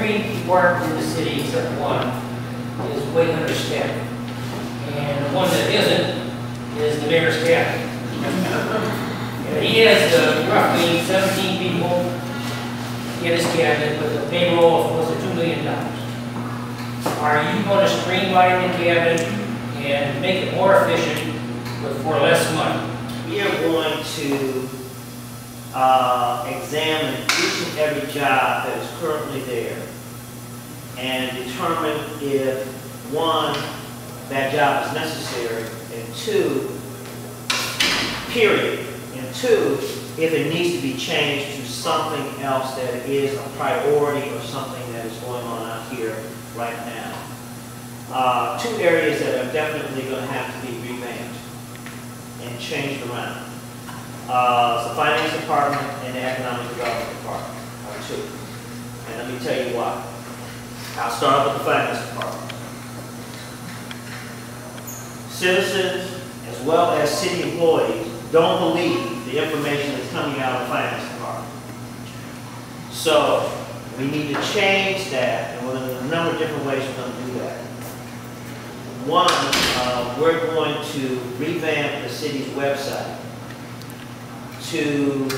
every department in the city except one is way understaffed. And the one that isn't is the mayor's cabinet. And he has roughly 17 people in his cabinet with a payroll of close to $2 million. Are you going to streamline the cabinet and make it more efficient for less money? We are going to examine each and every job that is currently there and determine if, one, that job is necessary, and two, period, and two, if it needs to be changed to something else that is a priority or something that is going on out here right now. Two areas that are definitely going to have to be revamped and changed around. The finance department and the economic development department are two. And let me tell you why. I'll start with the finance department. Citizens, as well as city employees, don't believe the information that's coming out of the finance department. So we need to change that, and there's a number of different ways we're going to do that. One, we're going to revamp the city's website to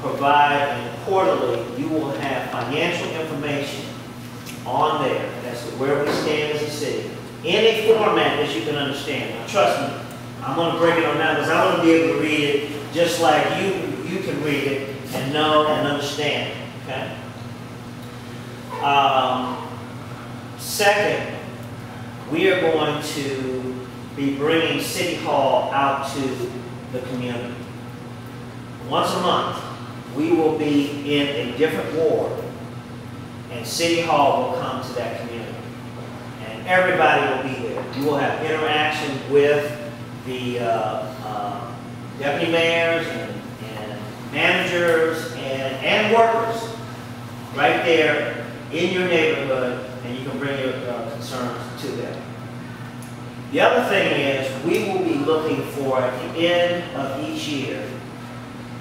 provide, and quarterly, you will have financial information on there as to where we stand as a city, in a format that you can understand. Now, trust me, I'm going to break it on down because I want to be able to read it just like you can read it and know and understand it, okay? Second, we are going to be bringing City Hall out to the community. Once a month, we will be in a different ward, and City Hall will come to that community. And everybody will be there. You will have interaction with the deputy mayors and managers and workers right there in your neighborhood, and you can bring your concerns to them. The other thing is we will be looking for, at the end of each year,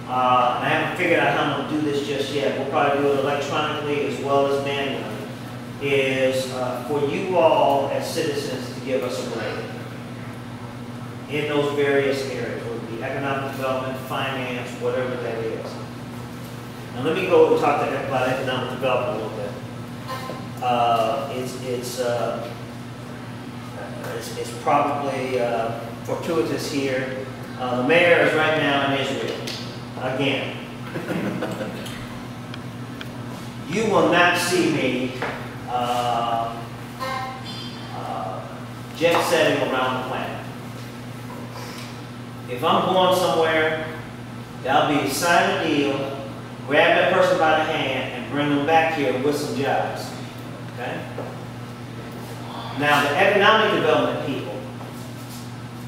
and I haven't figured out how I'm going to do this just yet, we'll probably do it electronically as well as manually, is for you all as citizens to give us a grade in those various areas, whether it be economic development, finance, whatever that is. Now let me go and talk about economic development a little bit. It's probably fortuitous here. The mayor is right now in Israel, again. You will not see me jet setting around the planet. If I'm going somewhere, that'll be sign a deal, grab that person by the hand, and bring them back here with some jobs. Okay? Now, the economic development people,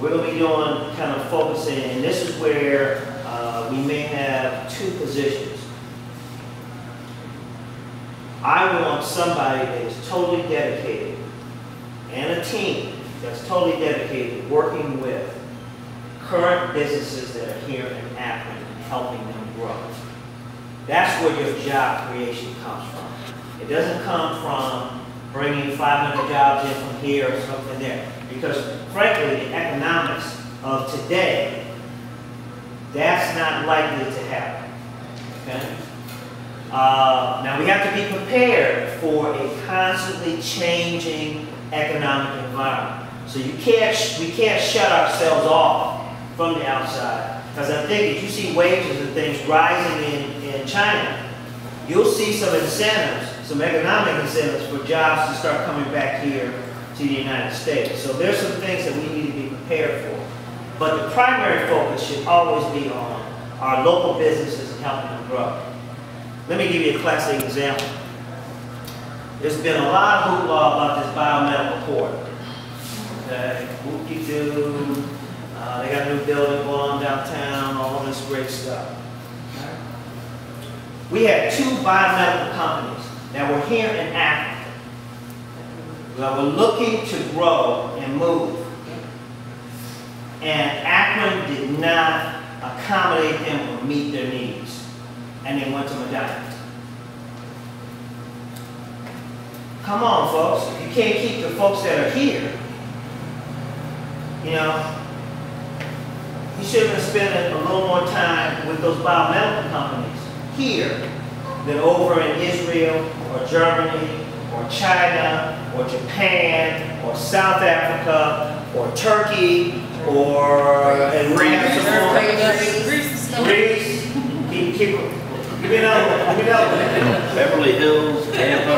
we're going to be doing kind of focusing, and this is where we may have two positions. I want somebody that is totally dedicated, and a team that's totally dedicated, working with current businesses that are here in Akron and helping them grow. That's where your job creation comes from. It doesn't come from bringing 500 jobs in from here or something there. Because frankly, the economics of today, that's not likely to happen. Okay? Now we have to be prepared for a constantly changing economic environment. So we can't shut ourselves off from the outside. Because I think if you see wages and things rising in China, you'll see some incentives, some economic incentives for jobs to start coming back here to the United States. So there's some things that we need to be prepared for. But the primary focus should always be on our local businesses and helping them grow. Let me give you a classic example. There's been a lot of hoopla about this biomedical port. Okay, whoop-de-doo. They got a new building going on downtown, all this great stuff. Okay. We had two biomedical companies that were here in Akron that were looking to grow and move. And Akron did not accommodate them or meet their needs. And they went to Medina. Come on, folks. If you can't keep the folks that are here, you know, you should have been spending a little more time with those biomedical companies here than over in Israel or Germany or China or Japan or South Africa or Turkey or Greece. Give me another one. Beverly Hills, Tampa.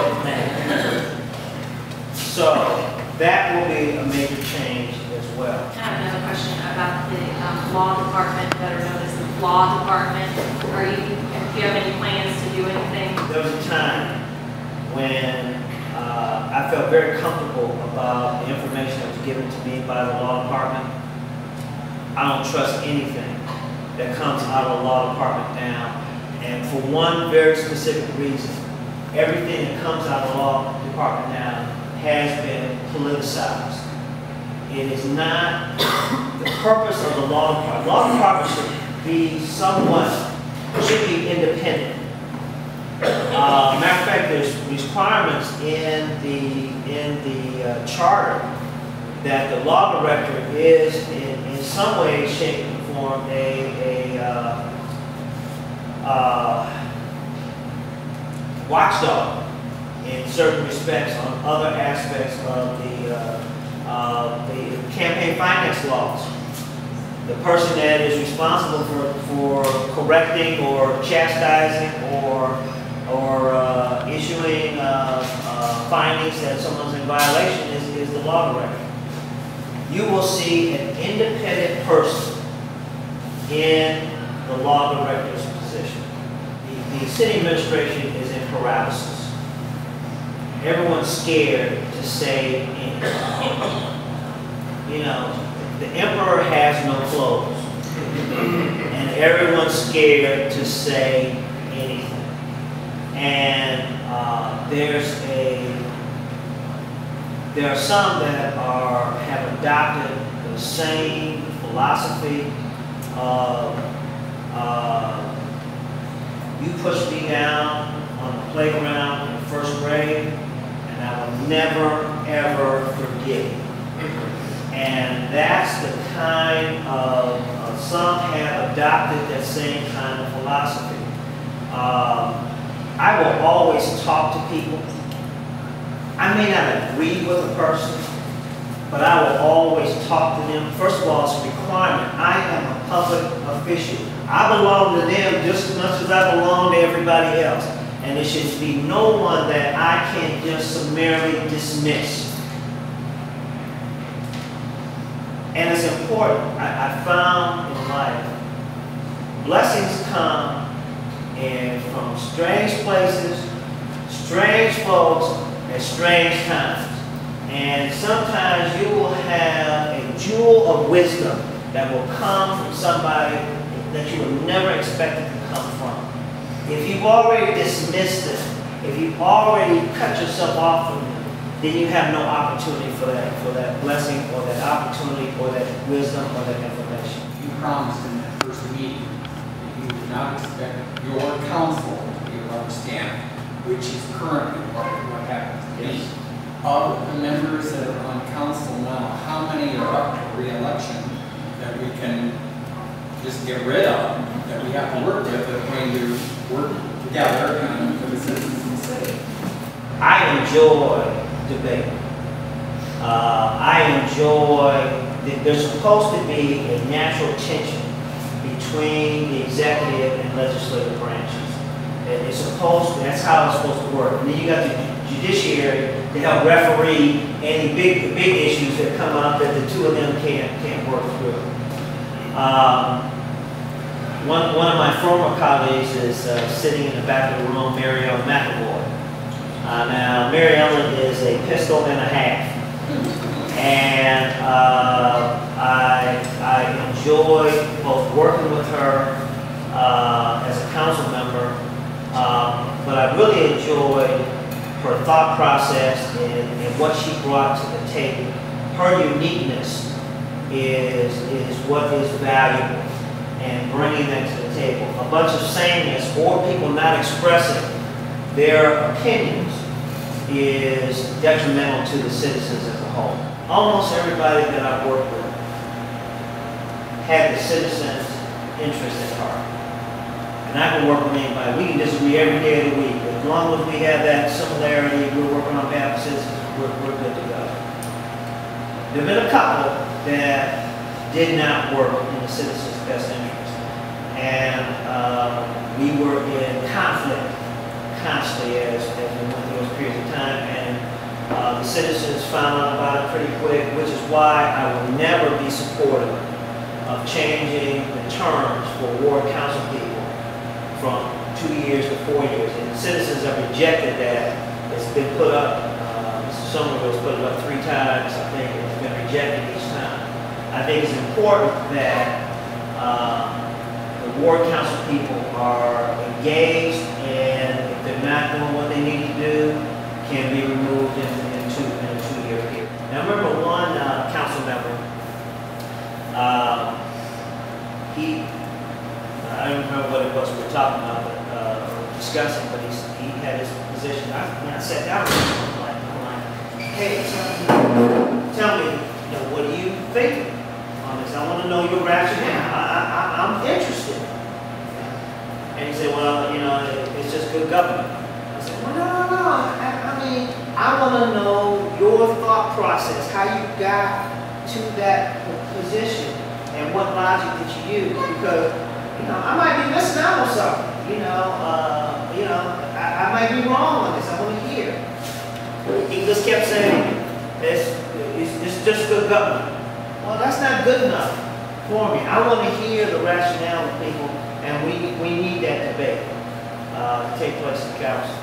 So that will be a major change as well. I have another question about the law department, better known as the law department. Do you have any plans to do anything? There was a time when I felt very comfortable about the information that was given to me by the law department. I don't trust anything that comes out of the law department now. And for one very specific reason, everything that comes out of the law department now has been politicized. It is not the purpose of the law department. Law department should be should be independent. Matter of fact, there's requirements in the charter that the law director is in some way, shape, and form watchdog in certain respects on other aspects of the campaign finance laws. The person that is responsible for correcting or chastising or issuing findings that someone's in violation is the law director. You will see an independent person in the law director's position. The city administration is in paralysis. Everyone's scared to say anything. You know, the emperor has no clothes, and everyone's scared to say anything. And there are some that have adopted the same philosophy of you push me down on the playground in first grade, and I will never ever forget it. And that's the kind of some have adopted that same kind of philosophy. I will always talk to people. I may not agree with a person, but I will always talk to them. First of all, it's a requirement. I am a public official. I belong to them just as much as I belong to everybody else. And there should be no one that I can just summarily dismiss. And it's important. I found in life, blessings come from strange places, strange folks, at strange times. And sometimes you will have a jewel of wisdom that will come from somebody that you would never expect it to come from. If you've already dismissed it, if you've already cut yourself off from them, then you have no opportunity for that blessing or that opportunity or that wisdom or that information. You promised in that first meeting that you would not expect your council to be a rubber stamp, which is currently what happens to be. Of the members that are on council now, how many are up for re-election that we can just get rid of, that we have to work with, that are going to work together and for the citizens of the city? I enjoy debate. I enjoy, there's supposed to be a natural tension between the executive and legislative branches. It's supposed to, that's how it's supposed to work. And then you got the judiciary to help referee any big issues that come up that the two of them can't work through. One of my former colleagues is sitting in the back of the room, Mary Ellen McAvoy. Now, Mary Ellen is a pistol and a half. And I enjoy both working with her as a council member, but I really enjoyed her thought process and what she brought to the table. Her uniqueness is what is valuable, and bringing that to the table. A bunch of sameness or people not expressing their opinions is detrimental to the citizens as a whole. Almost everybody that I've worked with had the citizens' interest at heart. And I can work with anybody. We can disagree every day of the week. As long as we have that similarity, we're working on behalf of citizens, we're good to go. There have been a couple that did not work in the citizens' best interest. And we were in conflict constantly as we went through those periods of time. And the citizens found out about it pretty quick, which is why I will never be supportive of changing the terms for ward council people from 2 years to 4 years. And the citizens have rejected that. It's been put up, Mr. Somerville's put it up 3 times, I think, and it's been rejected each time. I think it's important that the ward council people are engaged, and if they're not doing what they need to do, can be removed in a 2-year period. Now, I remember one council member, I don't remember what it was we were talking about, or discussing, but he had his position. When I sat down with him, I'm like, hey, tell me, what do you think on this? I want to know your rationale. I'm interested. And he said, well, it's just good government. I said, well, no. I mean, I want to know your thought process, how you got to that position, and what logic did you use? Because, I might be missing out on something. I might be wrong on this. I want to hear. He just kept saying, it's just good government. Well, that's not good enough for me. I want to hear the rationale of people, and we need that debate to take place in council.